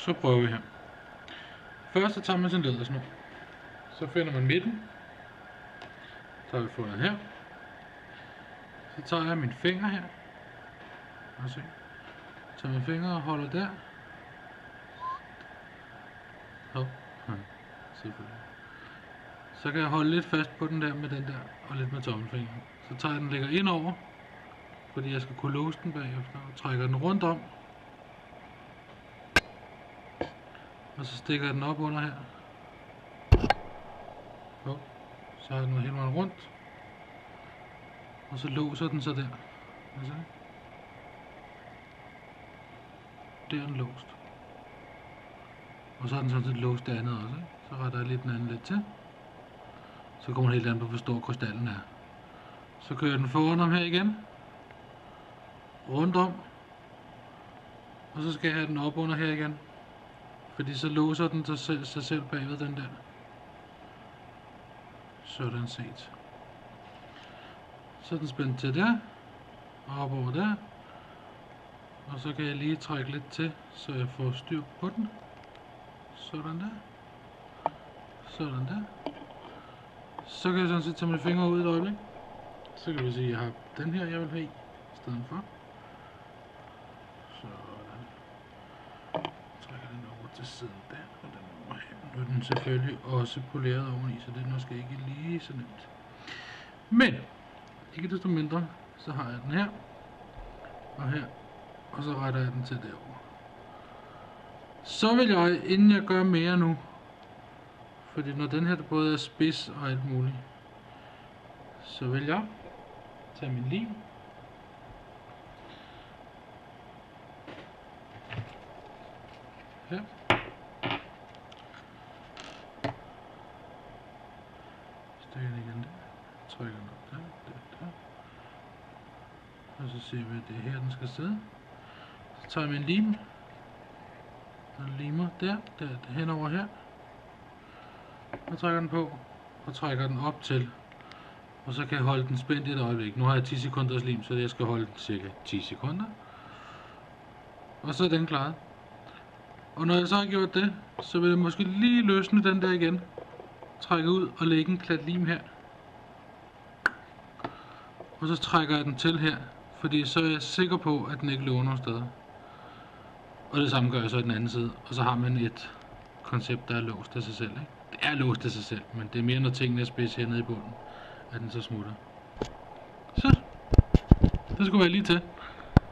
Så prøver vi her. Først så tager man sin lædersnor. Så finder man midten. Så har vi fundet her. Så tager jeg min finger her. Og se. Så tager min finger og holder der. Selvfølgelig. Så kan jeg holde lidt fast på den der med den der, og lidt med tommelfingeren. Så tager jeg den lægger ind over, fordi jeg skal kunne låse den bagefter, og trækker den rundt om. Og så stikker jeg den op under her. Så har den hele vejen rundt. Og så låser den så der. Der er den låst. Og så er den sådan set låst det andet også, ikke? Så retter jeg lige den anden lidt til. Så kommer den helt an på, hvor stor krystallen er. Så kører den foran om her igen. Rundt om. Og så skal jeg have den op under her igen. Fordi så låser den sig selv bagved den der. Sådan set. Så er den spændt til der. Og op over der. Og så kan jeg lige trække lidt til, så jeg får styr på den. Sådan der. Sådan der. Så kan jeg sådan set tage mine fingre ud et øjeblik. Så kan vi se, at jeg har den her, jeg vil have i stedet for. Sådan. Trækker den over til siden der, og den over her. Nu er den selvfølgelig også poleret oveni, så det er måske ikke lige så nemt. Men, ikke desto mindre, så har jeg den her. Og her. Og så retter jeg den til derovre. Så vil jeg, inden jeg gør mere nu, fordi når den her både er spids og alt muligt, så vil jeg tage min lim. Her. Stikker den igen der. Trykker den op der. Og så ser vi, at det er her, den skal sidde. Så tager jeg min lim. Den limer der henover her. Og trækker den på. Og trækker den op til. Og så kan jeg holde den spændt et øjeblik. Nu har jeg 10 sekunders lim, så jeg skal holde den cirka 10 sekunder. Og så er den klaret. Og når jeg så har gjort det, så vil jeg måske lige løsne den der igen. Trække ud og lægge en klat lim her. Og så trækker jeg den til her. Fordi så er jeg sikker på, at den ikke løber nogen steder. Og det samme gør jeg så i den anden side. Og så har man et koncept, der er låst af sig selv, ikke? Det er låst af sig selv, men det er mere, når tingene er spids hernede i bunden, at den så smutter. Så. Det skulle være lige til.